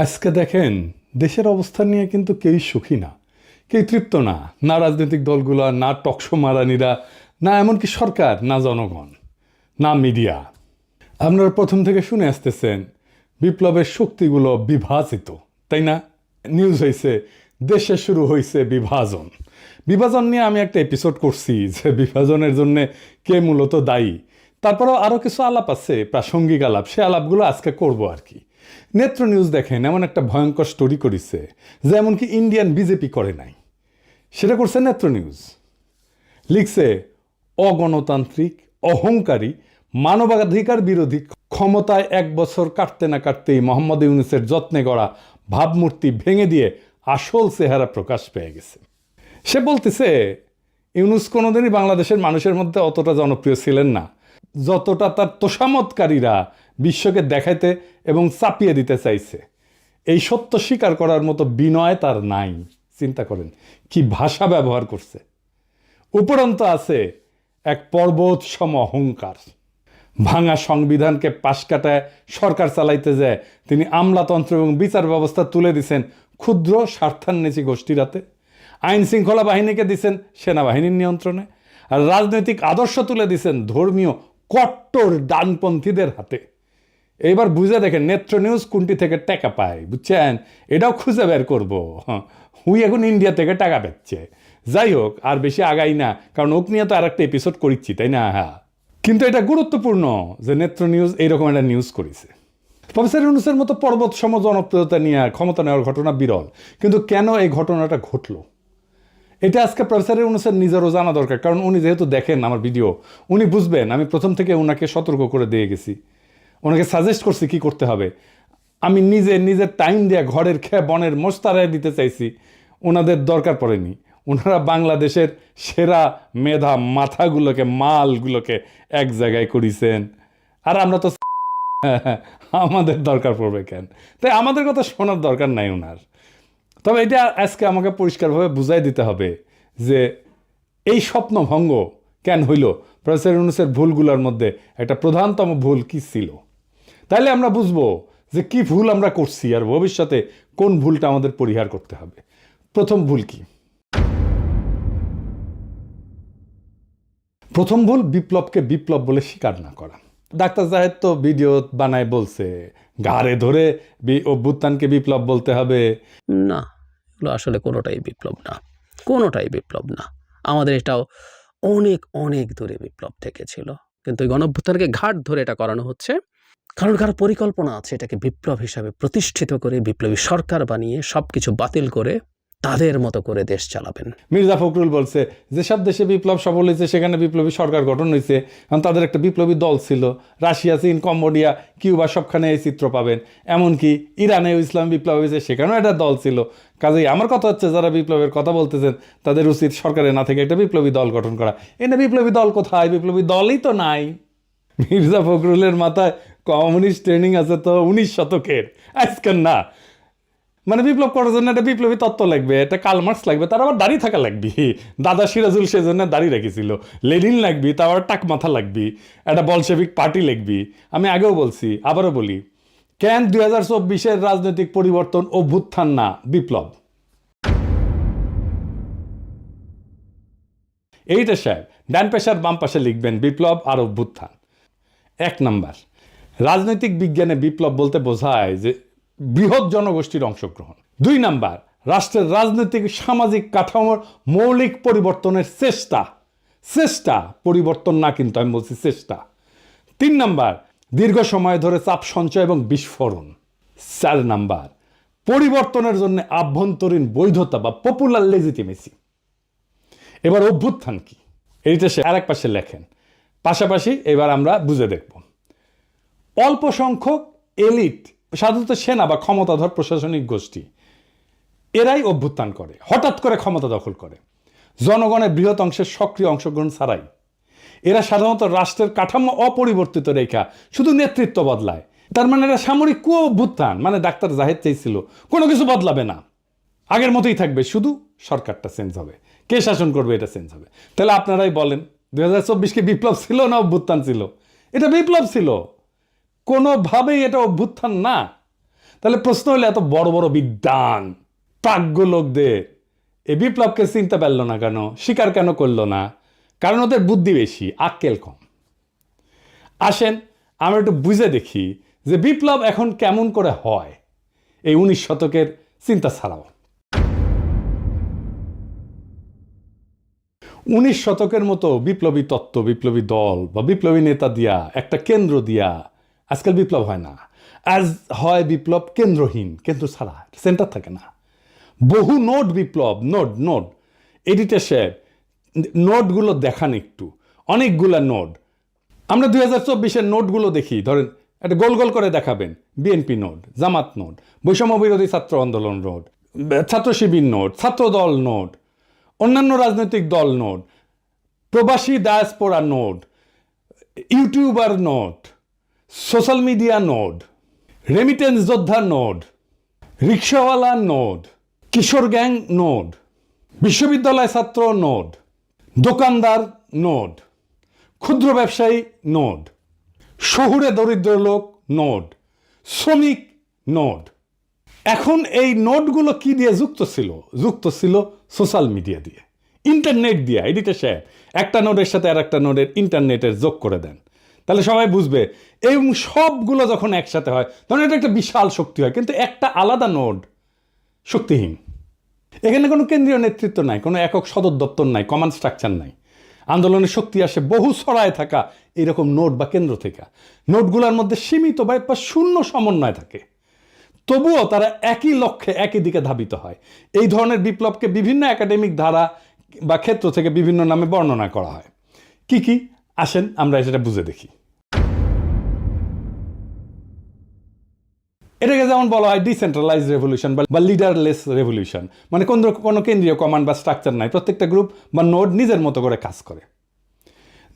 আজকে দেখেন দেশের অবস্থা নিয়ে কিন্তু কেউই সুখী না, কেউ তৃপ্ত না, না রাজনৈতিক দলগুলো, না টকশো মারানিরা, না এমনকি সরকার, না জনগণ, না মিডিয়া। আপনারা প্রথম থেকে শুনে আসতেছেন বিপ্লবের শক্তিগুলো বিভাজিত, তাই না? নিউজ হয়েছে দেশে শুরু হয়েছে বিভাজন। বিভাজন নিয়ে আমি একটা এপিসোড করছি যে বিভাজনের জন্য কে মূলত দায়ী। তারপরেও আরও কিছু আলাপ আছে, প্রাসঙ্গিক আলাপ, সে আলাপগুলো আজকে করব আর কি। নেত্র নিউজ দেখেন এমন একটা ভয়ঙ্কর স্টোরি করেছে যে এমনকি ইন্ডিয়ান বিজেপি করে নাই, সেটা করছে নেত্র নিউজ। লিখছে অগণতান্ত্রিক, অহংকারী, মানবাধিকার বিরোধী, ক্ষমতায় 1 বছর কাটতে না কাটতেই মোহাম্মদ ইউনূসের যত্নে গড়া ভাবমূর্তি ভেঙে দিয়ে আসল চেহারা প্রকাশ পেয়ে গেছে। সে বলতেছে ইউনূস কোনোদিনই বাংলাদেশের মানুষের মধ্যে অতটা জনপ্রিয় ছিলেন না যতটা তার তোষামতকারীরা বিশ্বকে দেখাইতে এবং চাপিয়ে দিতে চাইছে। এই সত্য স্বীকার করার মতো বিনয় তার নাই। চিন্তা করেন কি ভাষা ব্যবহার করছে। উপরন্ত আছে এক পর্বত সম অহংকার। ভাঙা সংবিধানকে পাশ কাটায় সরকার চালাইতে যায় তিনি আমলাতন্ত্র এবং বিচার ব্যবস্থা তুলে দিছেন ক্ষুদ্র স্বার্থান্বেষী গোষ্ঠীর হাতে। আইন শৃঙ্খলা বাহিনীকে দিছেন সেনাবাহিনীর নিয়ন্ত্রণে, আর রাজনৈতিক আদর্শ তুলে দিছেন ধর্মীয় কট্টর ডানপন্থীদের হাতে। এইবার বুঝে দেখেন নেত্র নিউজ কোনটি থেকে টাকা পায়, বুঝছেন? এটাও খুঁজে বের করবো। হুই এখন ইন্ডিয়া থেকে টাকা পাচ্ছে। যাই হোক, আর বেশি আগাই না, কারণ ওক নিয়ে তো আর একটা এপিসোড করিচ্ছি, তাই না? হ্যাঁ, কিন্তু এটা গুরুত্বপূর্ণ যে নেত্র নিউজ এইরকম একটা নিউজ করেছে। প্রফেসর ইউনূসের মতো পর্বত সম জনপ্রিয়তা নিয়ে ক্ষমতা নেওয়ার ঘটনা বিরল, কিন্তু কেন এই ঘটনাটা ঘটলো এটা আজকে প্রফেসর ইউনূসের নিজেরও জানা দরকার। কারণ উনি যেহেতু দেখেন আমার ভিডিও, উনি বুঝবেন আমি প্রথম থেকে ওনাকে সতর্ক করে দিয়ে গেছি, ওনাকে সাজেস্ট করছি কি করতে হবে। আমি নিজের টাইম দিয়ে ঘরের খেয়ে বনের মোস্তারায় দিতে চাইছি, ওনাদের দরকার পড়েনি। ওনারা বাংলাদেশের সেরা মেধা মাথাগুলোকে, মালগুলোকে এক জায়গায় করেছেন, আর আমরা তো আমাদের দরকার পড়বে কেন? তাই আমাদের কথা শোনার দরকার নাই ওনার। তবে এটা আজকে আমাকে পরিষ্কারভাবে বুঝাই দিতে হবে যে এই স্বপ্নভঙ্গ কেন হইল, প্রফেসর ইউনূসের ভুলগুলোর মধ্যে একটা প্রধানতম ভুল কি ছিল। তাইলে আমরা বুঝবো যে কি ভুল আমরা করছি আর ভবিষ্যতে কোন ভুলটা আমাদের পরিহার করতে হবে। প্রথম ভুল কি? প্রথম ভুল বিপ্লবকে বিপ্লব বলে স্বীকার না করা। ডাক্তার জাহেদ তো ভিডিও বানায় বলছে ঘাড়ে ধরে অভ্যুত্থানকে বিপ্লব বলতে হবে। না, এগুলো আসলে কোনোটাই বিপ্লব না, কোনোটাই বিপ্লব না। আমাদের এটাও অনেক অনেক দূরে বিপ্লব থেকে ছিল, কিন্তু এই গণঅভ্যুত্থানকে ঘাট ধরে এটা করানো হচ্ছে কারণ কারো পরিকল্পনা আছে এটাকে বিপ্লব হিসাবে প্রতিষ্ঠিত করে বিপ্লবী সরকার বানিয়ে সবকিছু বাতিল করে তাদের মতো করে দেশ চালাবেন। মির্জা ফখরুল বলছে যেসব দেশে বিপ্লব সফল হয়েছে সেখানে বিপ্লবী সরকার গঠন হয়েছে, কারণ তাদের একটা বিপ্লবী দল ছিল। রাশিয়া, চীন, কম্বোডিয়া, কিউবা সবখানে এই চিত্র পাবেন। এমনকি ইরানেও ইসলাম বিপ্লব হয়েছে, সেখানেও একটা দল ছিল। কাজেই আমার কথা হচ্ছে যারা বিপ্লবের কথা বলতেছেন তাদের উচিত সরকারে না থেকে একটা বিপ্লবী দল গঠন করা। এনে বিপ্লবী দল কোথায়? বিপ্লবী দলই তো নাই। মির্জা ফখরুলের মাথায় কমিউনিস্ট ট্রেনিং আছে তো 19 শতকের, আজকের না। মানে বিপ্লব করার জন্য একটা বিপ্লবী তত্ত্ব লাগবে, একটা কার্ল মার্কস লাগবে, তার আবার দাড়ি থাকা লাগবে। দাদা সিরাজুল সেজন্য দাড়ি রেখেছিল। লেনিন লাগবি, তার আবার টাক মাথা লাগবি, একটা বলশেভিক পার্টি লাগবি। আমি আগেও বলছি, আবারও বলি, কেন 2024-এর রাজনৈতিক পরিবর্তন অভ্যুত্থান না বিপ্লব? এইটা সাহেব ডান পেশার বাম পাশে লিখবেন বিপ্লব আর অভ্যুত্থান। 1 নাম্বার, রাজনৈতিক বিজ্ঞানে বিপ্লব বলতে বোঝায় যে বৃহৎ জনগোষ্ঠীর অংশগ্রহণ। 2 নাম্বার, রাষ্ট্রের রাজনৈতিক সামাজিক কাঠামোর মৌলিক পরিবর্তনের চেষ্টা, পরিবর্তন না, কিন্তু আমি বলছি চেষ্টা। 3 নাম্বার, দীর্ঘ সময় ধরে চাপ সঞ্চয় এবং বিস্ফোরণ। 4 নাম্বার, পরিবর্তনের জন্য আভ্যন্তরীণ বৈধতা বা পপুলার লেজিটিমেসি। এবার অভ্যুত্থান কি, এইটা সে আরেক পাশে লেখেন। পাশাপাশি এবার আমরা বুঝে দেখব। অল্প সংখ্যক এলিট, সাধারণত সেনা বা ক্ষমতাধর প্রশাসনিক গোষ্ঠী, এরাই অভ্যুত্থান করে, হঠাৎ করে ক্ষমতা দখল করে জনগণের বৃহৎ অংশের সক্রিয় অংশগ্রহণ ছাড়াই। এরা সাধারণত রাষ্ট্রের কাঠামো অপরিবর্তিত রেখা শুধু নেতৃত্ব বদলায়। তার মানে এরা সামরিক অভ্যুত্থান, মানে ডাক্তার জাহেদ চাইছিল কোনো কিছু বদলাবে না, আগের মতোই থাকবে, শুধু সরকারটা চেঞ্জ হবে, কে শাসন করবে এটা চেঞ্জ হবে। তাহলে আপনারাই বলেন 2024 কি বিপ্লব ছিল না অভ্যুত্থান ছিল? এটা বিপ্লব ছিল, কোনোভাবেই এটা অভ্যুত্থান না। তাহলে প্রশ্ন হলো এত বড় বড় বিদ্বান প্রাজ্ঞ লোকদের এই বিপ্লবকে চিনতে পারল না কেন, স্বীকার কেন করলো না? কারণ ওদের বুদ্ধি বেশি, আক্কেল কম। আসেন আমরা একটু বুঝে দেখি যে বিপ্লব এখন কেমন করে হয় এই 19 শতকের চিন্তা ছাড়াও। 19 শতকের মতো বিপ্লবী তত্ত্ব, বিপ্লবী দল বা বিপ্লবী নেতা দিয়া, একটা কেন্দ্র দিয়া আজকাল বিপ্লব হয় না। আজ হয় বিপ্লব কেন্দ্রহীন, কেন্দ্র ছাড়া, সেন্টার থাকে না। বহু নোট বিপ্লব, নোট নোট এডিটর সাহেব নোটগুলো দেখান একটু, অনেকগুলা নোট। আমরা 2024-এর নোটগুলো দেখি, ধরেন একটা গোল গোল করে দেখাবেন, বিএনপি নোট, জামাত নোট, বৈষম্য বিরোধী ছাত্র আন্দোলন নোট, ছাত্র শিবির নোট, ছাত্র দল নোট, অন্যান্য রাজনৈতিক দল নোট, প্রবাসী diaspora note, YouTuber note, social media note, remittance যোদ্ধা নোট, রিক্সাওয়ালা নোট, কিশোর গ্যাং নোট, বিশ্ববিদ্যালয় ছাত্র নোট, দোকানদার নোট, ক্ষুদ্র ব্যবসায়ী নোট, শহুরে দরিদ্র লোক নোট, শ্রমিক নোট। এখন এই নোটগুলো কি দিয়ে যুক্ত ছিল? যুক্ত ছিল সোশ্যাল মিডিয়া দিয়ে, ইন্টারনেট দিয়ে। এডিটর সাহেব একটা নোটের সাথে আর একটা নোটের ইন্টারনেটের যোগ করে দেন, তাহলে সবাই বুঝবে। এবং সবগুলো যখন একসাথে হয় তখন এটা একটা বিশাল শক্তি হয়। কিন্তু একটা আলাদা নোট শক্তিহীন। এখানে কোনো কেন্দ্রীয় নেতৃত্ব নাই, কোনো একক সদর দপ্তর নাই, কমান্ড স্ট্রাকচার নাই। আন্দোলনের শক্তি আসে বহু ছড়ায় থাকা এরকম নোট বা কেন্দ্র থেকে। নোটগুলোর মধ্যে সীমিত বা শূন্য সমন্বয় থাকে, তবুও তারা একই লক্ষ্যে একই দিকে ধাবিত হয়। এই ধরনের বিপ্লবকে বিভিন্ন একাডেমিক ধারা বা ক্ষেত্র থেকে বিভিন্ন নামে বর্ণনা করা হয়। কি কি? আসেন আমরা সেটা বুঝে দেখি। এটাকে যেমন বলা হয় ডিসেন্ট্রালাইজ রেভলিউশন বা লিডারলেস রেভলিউশন, মানে কোনো কেন্দ্রীয় কমান্ড বা স্ট্রাকচার নাই, প্রত্যেকটা গ্রুপ বা নোড নিজের মতো করে কাজ করে।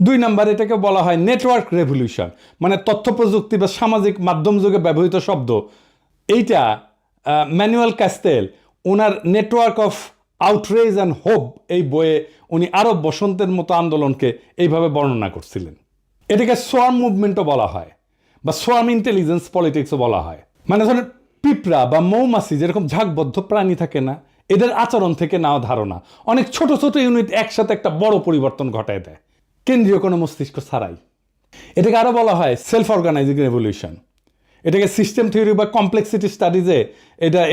2 নম্বর, এটাকে বলা হয় নেটওয়ার্ক রেভলিউশন, মানে তথ্য প্রযুক্তি বা সামাজিক মাধ্যম যুগে ব্যবহৃত শব্দ। এইটা Manuel castle owner network of outrage and hope এই বইয়ে উনি আরব বসন্তের মতো আন্দোলনকে এইভাবে বর্ণনা করছিলেন। এটাকে সোয়ার্ম মুভমেন্টও বলা হয় বা সোয়ার্ম ইন্টেলিজেন্স পলিটিক্সও বলা হয়। মানে ধরেন পিঁপড়া বা মৌমাছি যেরকম ঝাঁকবদ্ধ প্রাণী থাকে না, এদের আচরণ থেকে নেওয়া ধারণা অনেক ছোট ছোট ইউনিট একসাথে একটা বড় পরিবর্তন ঘটায় দেয়, কেন্দ্রীয় কোনো মস্তিষ্ক ছাড়াই। এটাকে আরও বলা হয় সেলফ অর্গানাইজিং রেভলিউশন। এটাকে সিস্টেম থিওরি বা কমপ্লেক্সিটি স্টাডিজে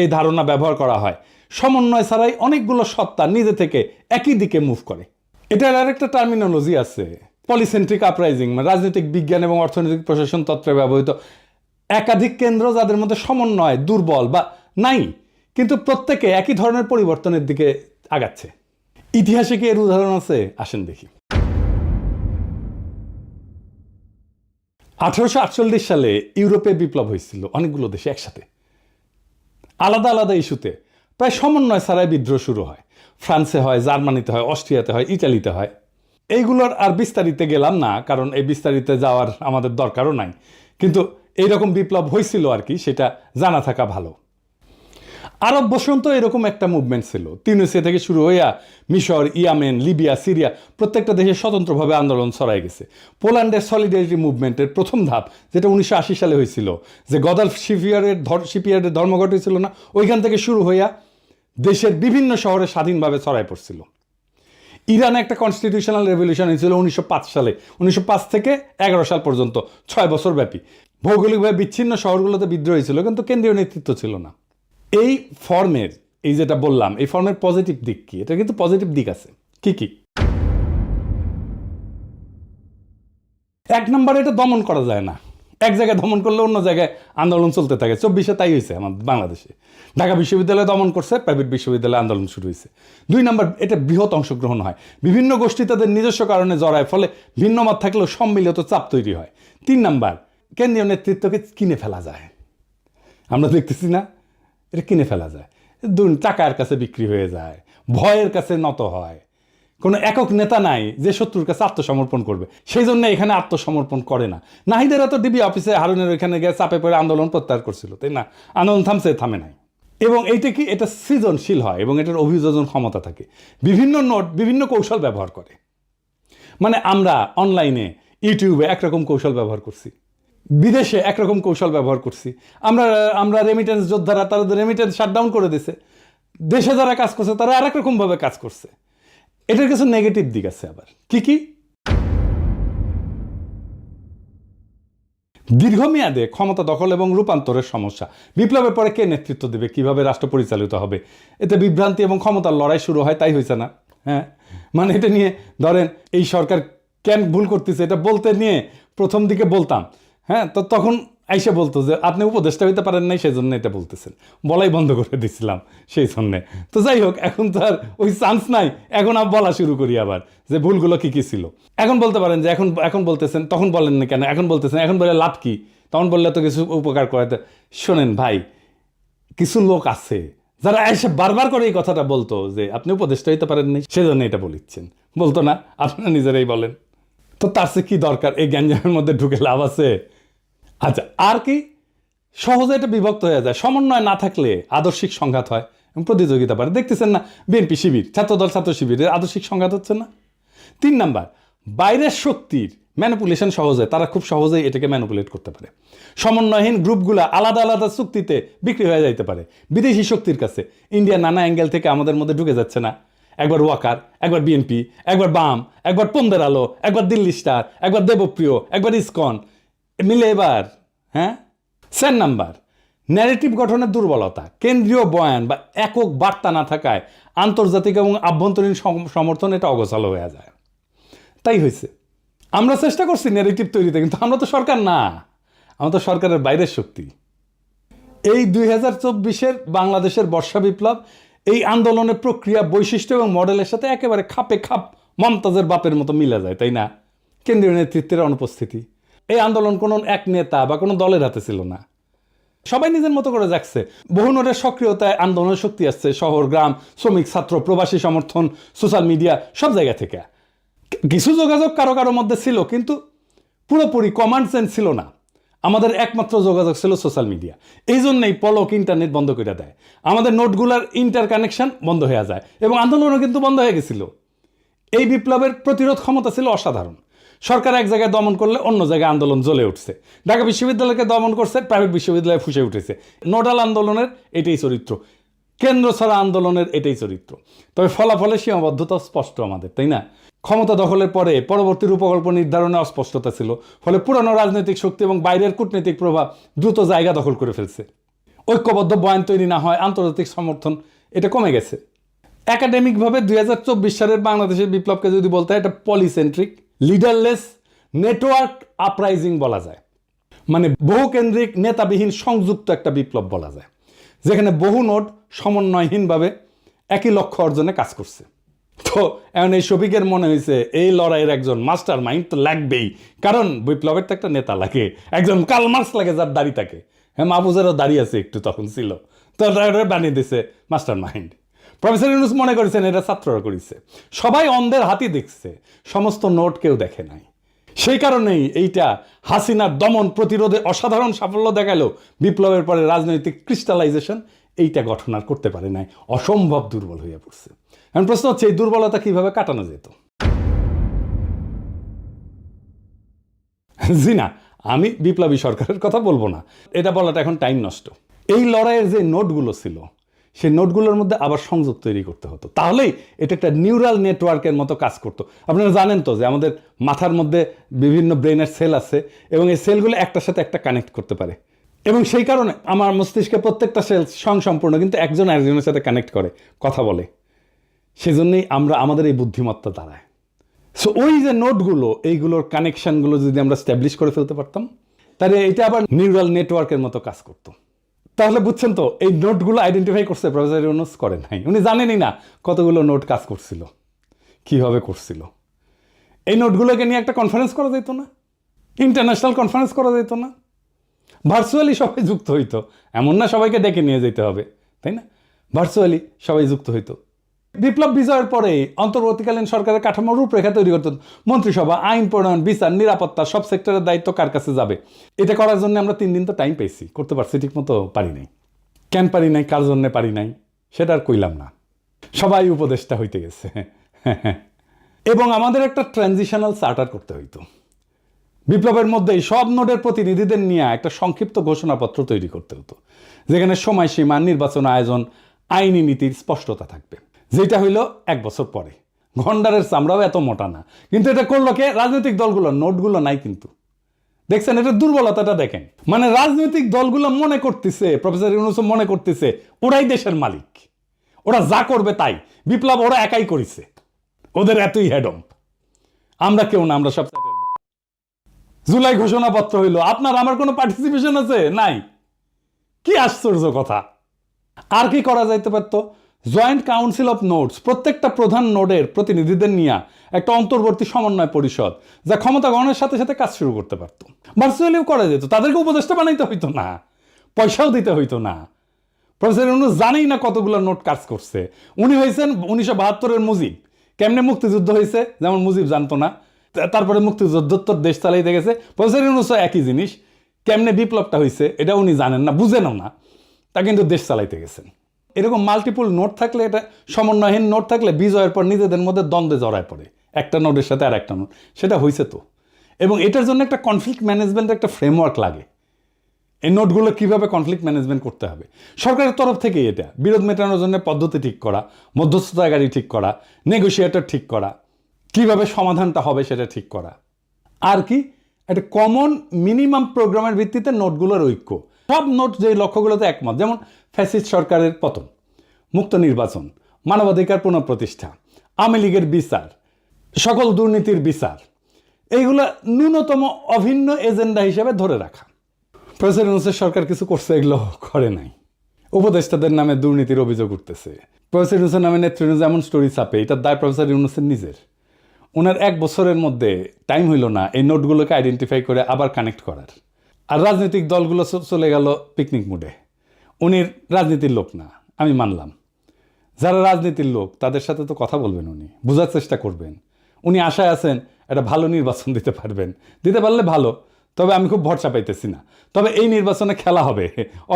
এই ধারণা ব্যবহার করা হয়। সমন্বয় ছাড়াই অনেকগুলো সত্তা নিজে থেকে একই দিকে মুভ করে। এটার আরেকটা টার্মিনোলজি আছে, পলিসেন্ট্রিক আপরাইজিং, মানে রাজনৈতিক বিজ্ঞান এবং অর্থনৈতিক প্রশাসন তত্ত্বে ব্যবহৃত একাধিক কেন্দ্র যাদের মধ্যে সমন্বয় দুর্বল বা নাই, কিন্তু প্রত্যেকে একই ধরনের পরিবর্তনের দিকে আগাচ্ছে। ইতিহাসে কি এর উদাহরণ আছে? আসেন দেখি। 1848 সালে ইউরোপে বিপ্লব হয়েছিল অনেকগুলো দেশে একসাথে, আলাদা আলাদা ইস্যুতে। প্রায় সমন্বয় ছাড়াই বিদ্রোহ শুরু হয়। ফ্রান্সে হয়, জার্মানিতে হয়, অস্ট্রিয়াতে হয়, ইটালিতে হয়। এইগুলোর আর বিস্তারিতে গেলাম না, কারণ এই বিস্তারিতে যাওয়ার আমাদের দরকারও নাই। কিন্তু এইরকম বিপ্লব হয়েছিল আর কি, সেটা জানা থাকা ভালো। আরব বসন্ত এরকম একটা মুভমেন্ট ছিল। তিউনিসিয়া থেকে শুরু হইয়া মিশর, ইয়ামেন, লিবিয়া, সিরিয়া প্রত্যেকটা দেশে স্বতন্ত্রভাবে আন্দোলন ছড়াই গেছে। পোল্যান্ডের সলিডারিটি মুভমেন্টের প্রথম ধাপ, যেটা 1980 সালে হয়েছিল, যে গদালফ শিপইয়ার্ডের ধর্মঘট হয়েছিল না, ওইখান থেকে শুরু হইয়া দেশের বিভিন্ন শহরে স্বাধীনভাবে ছড়াই পড়ছিল। ইরানে একটা কনস্টিটিউশনাল রেভলিউশন হয়েছিল 1905 সালে। 1905 থেকে 11 সাল পর্যন্ত 6 বছর ব্যাপী। ভৌগোলিকভাবে বিচ্ছিন্ন শহরগুলোতে বিদ্রোহ হয়েছিল, কিন্তু কেন্দ্রীয় নেতৃত্ব ছিল না। এই ফর্মের, এই যেটা বললাম, এই ফর্মের পজিটিভ দিক কি? এটা কিন্তু পজিটিভ দিক আছে। কি কি? 1 নম্বরে এটা দমন করা যায় না। এক জায়গায় দমন করলে অন্য জায়গায় আন্দোলন চলতে থাকে। 24-এ তাই হয়েছে আমাদের বাংলাদেশে। ঢাকা বিশ্ববিদ্যালয় দমন করছে, প্রাইভেট বিশ্ববিদ্যালয়ে আন্দোলন শুরু হয়েছে। 2 নম্বর, এটা বৃহৎ অংশগ্রহণ হয়। বিভিন্ন গোষ্ঠী তাদের নিজস্ব কারণে জড়ায়, ফলে ভিন্ন মত থাকলেও সম্মিলিত চাপ তৈরি হয়। 3 নম্বর, কেন্দ্রীয় নেতৃত্বকে কিনে ফেলা যায়। আমরা দেখতেছি না, এটা কিনে ফেলা যায়। টাকার কাছে বিক্রি হয়ে যায়, ভয়ের কাছে নত হয়। কোনো একক নেতা নাই যে শত্রুর কাছে আত্মসমর্পণ করবে, সেই জন্য এখানে আত্মসমর্পণ করে না। নাহিদেরা তো ডিবি অফিসে হারুনের ওইখানে গিয়ে চাপে পড়ে আন্দোলন প্রত্যাহার করছিল, তাই না? আন্দোলন থামে নাই। এবং এইটা কি, এটা সৃজনশীল হয় এবং এটার অভিযোজন ক্ষমতা থাকে। বিভিন্ন নোট বিভিন্ন কৌশল ব্যবহার করে। মানে আমরা অনলাইনে ইউটিউবে একরকম কৌশল ব্যবহার করছি, বিদেশে একরকম কৌশল ব্যবহার করছি, আমরা আমরা রেমিটেন্স যোদ্ধারা তাদের রেমিটেন্স শাটডাউন করে দিছে, দেশে যারা কাজ করছে তারা আরেক রকমভাবে কাজ করছে। এটার কিছু নেগেটিভ দিক আছে আবার। কি কি? দীর্ঘমেয়াদে ক্ষমতা দখল এবং রূপান্তরের সমস্যা। বিপ্লবের পরে কে নেতৃত্ব দেবে, কিভাবে রাষ্ট্র পরিচালিত হবে, এতে বিভ্রান্তি এবং ক্ষমতার লড়াই শুরু হয়, তাই হয়েছে না? হ্যাঁ, মানে এটা নিয়ে ধরেন এই সরকার কেন ভুল করতেছে এটা বলতে নিয়ে প্রথম দিকে বলতাম, হ্যাঁ, তো তখন আইসা বলতো যে আপনি উপদেষ্টা হইতে পারেন নাই সেই জন্য এটা বলতেছেন, বলাই বন্ধ করে দিছিলাম সেই জন্যে। তো যাই হোক, এখন তো আর ওই চান্স নাই, এখন আর বলা শুরু করি আবার যে ভুলগুলো কি কি ছিল। এখন বলতে পারেন যে এখন বলতেছেন, তখন বলেন না কেন, এখন বলতেছেন, এখন বলে লাভ কি, তখন বললে তো কিছু উপকার করে। শোনেন ভাই, কিছু লোক আছে যারা এসে বারবার করে এই কথাটা বলতো যে আপনি উপদেষ্টা হইতে পারেননি সেজন্য এটা বলিচ্ছেন, বলতো না? আপনারা নিজেরাই বলেন। তো তার চেয়ে কি দরকার, এই গ্যাঞ্জামের মধ্যে ঢুকে লাভ আছে? আচ্ছা, আর কি? সহজে এটা বিভক্ত হয়ে যায়, সমন্বয় না থাকলে আদর্শিক সংঘাত হয় এবং প্রতিযোগিতা বাড়ে। দেখতেছেন না, বিএনপি শিবির, ছাত্রদল ছাত্র শিবিরের আদর্শিক সংঘাত হচ্ছে না? 3 নাম্বার, বাইরের শক্তির ম্যানিপুলেশন সহজে, তারা খুব সহজেই এটাকে ম্যানিপুলেট করতে পারে। সমন্বয়হীন গ্রুপগুলো আলাদা আলাদা চুক্তিতে বিক্রি হয়ে যাইতে পারে বিদেশি শক্তির কাছে। ইন্ডিয়া নানা অ্যাঙ্গেল থেকে আমাদের মধ্যে ঢুকে যাচ্ছে না, একবার ওয়াকার, একবার বিএনপি, একবার বাম, একবার পন্দের আলো, একবার দিল্লি স্টার, একবার দেবপ্রিয়, একবার ইসকন মিলে এবার। হ্যাঁ। 4 নাম্বার, ন্যারেটিভ গঠনের দুর্বলতা। কেন্দ্রীয় বয়ান বা একক বার্তা না থাকায় আন্তর্জাতিক এবং আভ্যন্তরীণ সমর্থন এটা অগোছালো হয়ে যায়। তাই হয়েছে, আমরা চেষ্টা করছি ন্যারেটিভ তৈরিতে, কিন্তু আমরা তো সরকার না, আমরা তো সরকারের বাইরের শক্তি। এই 2024-এর বাংলাদেশের বর্ষা বিপ্লব এই আন্দোলনের প্রক্রিয়া, বৈশিষ্ট্য এবং মডেলের সাথে একেবারে খাপে খাপ মমতাজের বাপের মতো মিলে যায়, তাই না? কেন্দ্রীয় নেতৃত্বের অনুপস্থিতি। এই আন্দোলন কোনো এক নেতা বা কোনো দলের হাতে ছিল না, সবাই নিজের মতো করে যাচ্ছে। বহু নোটের সক্রিয়তায় আন্দোলনের শক্তি আসছে শহর, গ্রাম, শ্রমিক, ছাত্র, প্রবাসী সমর্থন, সোশ্যাল মিডিয়া, সব জায়গা থেকে। কিছু যোগাযোগ কারো কারোর মধ্যে ছিল, কিন্তু পুরোপুরি কমান্ড সেন্স ছিল না। আমাদের একমাত্র যোগাযোগ ছিল সোশ্যাল মিডিয়া। এই জন্যই পলক ইন্টারনেট বন্ধ করে দেয়, আমাদের নোটগুলার ইন্টার কানেকশন বন্ধ হয়ে যায় এবং আন্দোলনও কিন্তু বন্ধ হয়ে গেছিল। এই বিপ্লবের প্রতিরোধ ক্ষমতা ছিল অসাধারণ। সরকার এক জায়গায় দমন করলে অন্য জায়গায় আন্দোলন জ্বলে উঠছে। ঢাকা বিশ্ববিদ্যালয়কে দমন করছে, প্রাইভেট বিশ্ববিদ্যালয়ে ফুসে উঠেছে। নোডাল আন্দোলনের এটাই চরিত্র, কেন্দ্র ছাড়া আন্দোলনের এটাই চরিত্র। তবে ফলাফলের সীমাবদ্ধতা স্পষ্ট আমাদের, তাই না? ক্ষমতা দখলের পরে পরবর্তী রূপকল্প নির্ধারণে অস্পষ্টতা ছিল, ফলে পুরানো রাজনৈতিক শক্তি এবং বাইরের কূটনৈতিক প্রভাব দ্রুত জায়গা দখল করে ফেলছে। ঐক্যবদ্ধ বয়ান তৈরি না হয়, আন্তর্জাতিক সমর্থন এটা কমে গেছে। একাডেমিকভাবে 2024 সালের বাংলাদেশের বিপ্লবকে যদি বলতে হয়, এটা পলিসেন্ট্রিক, লিডারলেস, নেটওয়ার্ক আপরাইজিং বলা যায়। মানে বহুকেন্দ্রিক, নেতাবিহীন, সংযুক্ত একটা বিপ্লব বলা যায়, যেখানে বহু নোট সমন্বয়হীনভাবে একই লক্ষ্য অর্জনে কাজ করছে। তো এখন এই শফিকের মনে হয়েছে এই লড়াইয়ের একজন মাস্টার মাইন্ড তো লাগবেই, কারণ বিপ্লবের তো একটা নেতা লাগে, একজন কার্ল মার্কস লাগে যার দাড়ি থাকে। হ্যাঁ, মাহফুজেরও দাড়ি আছে একটু, তখন ছিল, তো বানিয়ে দিছে মাস্টার মাইন্ড। প্রফেসর ইউনূস মনে করেছেন এটা ছাত্ররা করেছে, সবাই অন্ধের হাতি দেখছে, সমস্ত নোট কেউ দেখে নাই। সেই কারণেই এইটা হাসিনার দমন প্রতিরোধে অসাধারণ সাফল্য দেখালো, বিপ্লবের পরে রাজনৈতিক ক্রিস্টালাইজেশন এইটা গঠন আর করতে পারে নাই, অসম্ভব দুর্বল হয়ে পড়ছে। এখন প্রশ্ন হচ্ছে এই দুর্বলতা কিভাবে কাটানো যেত? জি না, আমি বিপ্লবী সরকারের কথা বলবো না, এটা বলাটা এখন টাইম নষ্ট। এই লড়াইয়ের যে নোটগুলো ছিল, সেই নোটগুলোর মধ্যে আবার সংযোগ তৈরি করতে হতো, তাহলেই এটা একটা নিউরাল নেটওয়ার্কের মতো কাজ করতো। আপনারা জানেন তো যে আমাদের মাথার মধ্যে বিভিন্ন ব্রেনের সেল আছে এবং এই সেলগুলো একটার সাথে একটা কানেক্ট করতে পারে, এবং সেই কারণে আমার মস্তিষ্কে প্রত্যেকটা সেল স্বয়ংসম্পূর্ণ, কিন্তু একজন একজনের সাথে কানেক্ট করে, কথা বলে। সেজন্যই আমরা আমাদের এই বুদ্ধিমত্তা দাঁড়ায়। সো ওই যে নোটগুলো, এইগুলোর কানেকশনগুলো যদি আমরা স্ট্যাবলিশ করে ফেলতে পারতাম, তাহলে এটা আবার নিউরাল নেটওয়ার্কের মতো কাজ করতো। তাহলে বুঝছেন তো, এই নোটগুলো আইডেন্টিফাই করছে প্রফেসর ইউনূস, করেন নাই। উনি জানেনই না কতগুলো নোট কাজ করছিল, কিভাবে করছিল। এই নোটগুলোকে নিয়ে একটা কনফারেন্স করা যেত না? ইন্টারন্যাশনাল কনফারেন্স করা যেত না? ভার্চুয়ালি সবাই যুক্ত হইতো, এমন না সবাইকে ডেকে নিয়ে যেতে হবে, তাই না? ভার্চুয়ালি সবাই যুক্ত হইতো। বিপ্লব বিজয়ের পরে অন্তর্বর্তীকালীন সরকারের কাঠামো রূপরেখা তৈরি করতে মন্ত্রিসভা, আইন প্রণয়ন, বিচার, নিরাপত্তা, সব সেক্টরের দায়িত্ব কার কাছে যাবে, এটা করার জন্য আমরা 3 দিন তো টাইম পেয়েছি, করতে পারছি ঠিক মতো পারি নাই। কেন পারি নাই, কার জন্য পারি নাই, সেটা আর কইলাম না, সবাই উপদেষ্টা হইতে গেছে। এবং আমাদের একটা ট্রানজিশনাল চার্টার করতে হইতো, বিপ্লবের মধ্যেই সব নোডের প্রতিনিধিদের নিয়ে একটা সংক্ষিপ্ত ঘোষণাপত্র তৈরি করতে হতো, যেখানে সময়সীমা, নির্বাচন আয়োজন, আইনি নীতির স্পষ্টতা থাকবে, যেটা হইল 1 বছর পরে। গন্ডারের চামড়াও এত মোটা না, কিন্তু এটা করলো কে? রাজনৈতিক দলগুলো। নোটগুলো নাই কিন্তু। দেখছেন, এটা দুর্বলতাটা দেখেন। মানে রাজনৈতিক দলগুলো মনে করতেছে, প্রফেসর ইউনূস মনে করতেছে ওরাই দেশের মালিক, ওরা যা করবে তাই। বিপ্লব ওরা একাই করেছে, ওদের এতই হেডম। আমরা কেউ না, আমরা সব জুলাই ঘোষণাপত্র হইল, আপনার আমার কোনো পার্টিসিপেশন আছে? নাই। কি আশ্চর্য কথা। আর কি করা যাইতে পারত? জয়েন্ট কাউন্সিল অফ নোডস, প্রত্যেকটা প্রধান নোডের প্রতিনিধিদের নিয়ে একটা অন্তর্বর্তী সমন্বয় পরিষদ, যা ক্ষমতা গ্রহণের সাথে সাথে কাজ শুরু করতে পারত। ভার্চুয়ালিও করা যেত, তাদেরকে উপদেষ্টা বানাইতে হইতো না, পয়সাও দিতে হইতো না। প্রফেসর ইউনূস জানেই না কতগুলো নোট কাজ করছে। উনি হয়েছেন 1972-এর মুজিব। কেমনে মুক্তিযুদ্ধ হয়েছে যেমন মুজিব জানতো না, তারপরে মুক্তিযুদ্ধোত্তর দেশ চালাইতে গেছে। প্রফেসর ইউনূসও একই জিনিস, কেমনে বিপ্লবটা হয়েছে এটা উনি জানেন না, বুঝেনও না, তা কিন্তু দেশ চালাইতে গেছেন। এরকম মাল্টিপল নোট থাকলে, এটা সমন্বয়হীন নোট থাকলে বিজয়ের পর নিজেদের মধ্যে দ্বন্দ্বে জড়ায় পড়ে, একটা নোটের সাথে আর একটা নোট। সেটা হয়েছে তো। এবং এটার জন্য একটা কনফ্লিক্ট ম্যানেজমেন্ট, একটা ফ্রেমওয়ার্ক লাগে। এই নোটগুলো কিভাবে কনফ্লিক্ট ম্যানেজমেন্ট করতে হবে, সরকারের তরফ থেকে এটা বিরোধ মেটানোর জন্য পদ্ধতি ঠিক করা, মধ্যস্থতাকারী ঠিক করা, নেগোসিয়েটর ঠিক করা, কিভাবে সমাধানটা হবে সেটা ঠিক করা। আর কি, একটা কমন মিনিমাম প্রোগ্রামের ভিত্তিতে নোটগুলোর ঐক্য। সব নোট যে লক্ষ্যগুলোতে একমত, যেমন ফ্যাসিস্ট সরকারের পতন, মুক্ত নির্বাচন, মানবাধিকার পুনঃপ্রতিষ্ঠা, আওয়ামী লীগের বিচার, সকল দুর্নীতির বিচার, এইগুলা ন্যূনতম অভিন্ন এজেন্ডা হিসেবে ধরে রাখা। প্রফেসর ইউনূসের সরকার কিছু করছে? এগুলো করে নাই। উপদেষ্টাদের নামে দুর্নীতির অভিযোগ উঠতেছে। প্রফেসর ইউনূসের নামে নেতৃত্ব যেমন স্টোরি ছাপে, এটার দায় প্রফেসর ইউনূসের নিজের। ওনার 1 বছরের মধ্যে টাইম হইল না এই নোটগুলোকে আইডেন্টিফাই করে আবার কানেক্ট করার। আর রাজনৈতিক দলগুলো চলে গেল পিকনিক মুডে। উনি রাজনীতির লোক না, আমি মানলাম। যারা রাজনীতির লোক তাদের সাথে তো কথা বলবেন, উনি বোঝার চেষ্টা করবেন। উনি আশায় আছেন একটা ভালো নির্বাচন দিতে পারবেন, দিতে পারলে ভালো। তবে আমি খুব ভরসা পাইতেছি না। তবে এই নির্বাচনে খেলা হবে,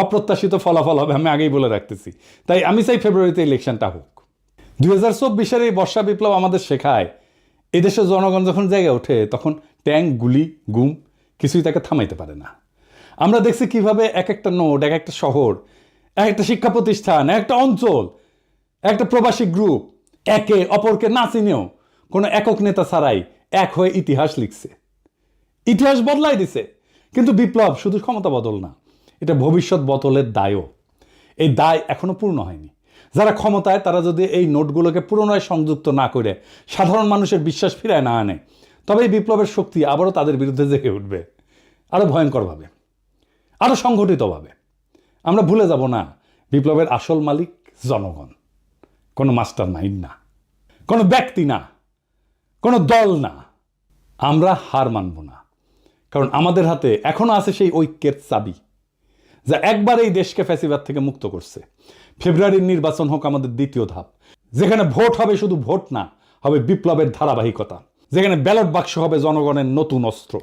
অপ্রত্যাশিত ফলাফল হবে, আমি আগেই বলে রাখতেছি। তাই আমি চাই ফেব্রুয়ারিতে ইলেকশনটা হোক। 2024-এর এই বর্ষা বিপ্লব আমাদের শেখায়, এদেশের জনগণ যখন জেগে ওঠে তখন ট্যাঙ্ক, গুলি, গুম কিছুই তাকে থামাইতে পারে না। আমরা দেখছি কিভাবে এক একটা নোড, এক একটা শহর, এক একটা শিক্ষা প্রতিষ্ঠান, একটা অঞ্চল, একটা প্রবাসী গ্রুপ একে অপরকে না চিনেও কোনো একক নেতা ছাড়াই এক হয়ে ইতিহাস লিখছে, ইতিহাস বদলাই দিছে। কিন্তু বিপ্লব শুধু ক্ষমতা বদল না, এটা ভবিষ্যৎ বদলের দায়ও। এই দায় এখনো পূর্ণ হয়নি। যারা ক্ষমতায়, তারা যদি এই নোটগুলোকে পুনরায় সংযুক্ত না করে সাধারণ মানুষের বিশ্বাস ফিরায় না আনে, তবে এই বিপ্লবের শক্তি আবারও তাদের বিরুদ্ধে জেগে উঠবে, আরো ভয়ঙ্করভাবে, আরো সংগঠিতভাবে। আমরা ভুলে যাব না, বিপ্লবের আসল মালিক জনগণ, কোনো মাস্টার মাইন্ড না, কোনো ব্যক্তি না, কোনো দল না। আমরা হার মানব না, কারণ আমাদের হাতে এখনো আছে সেই ঐক্যের চাবি, যা একবার এই দেশকে ফ্যাসিবাদ থেকে মুক্ত করছে। ফেব্রুয়ারির নির্বাচন হোক আমাদের দ্বিতীয় ধাপ, যেখানে ভোট হবে শুধু ভোট না, হবে বিপ্লবের ধারাবাহিকতা, যেখানে ব্যালট বাক্স হবে জনগণের নতুন অস্ত্র,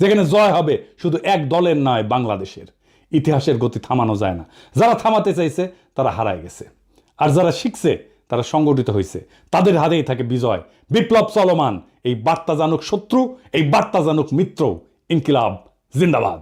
যেখানে জয় হবে শুধু এক দলের নয়, বাংলাদেশের। ইতিহাসের গতি থামানো যায় না। যারা থামাতে চাইছে তারা হারায় গেছে, আর যারা শিখছে তারা সংগঠিত হয়েছে, তাদের হাতেই থাকে বিজয়। বিপ্লব চলমান, এই বার্তা জানুক শত্রু, এই বার্তা জানুক মিত্র। ইনকিলাব জিন্দাবাদ।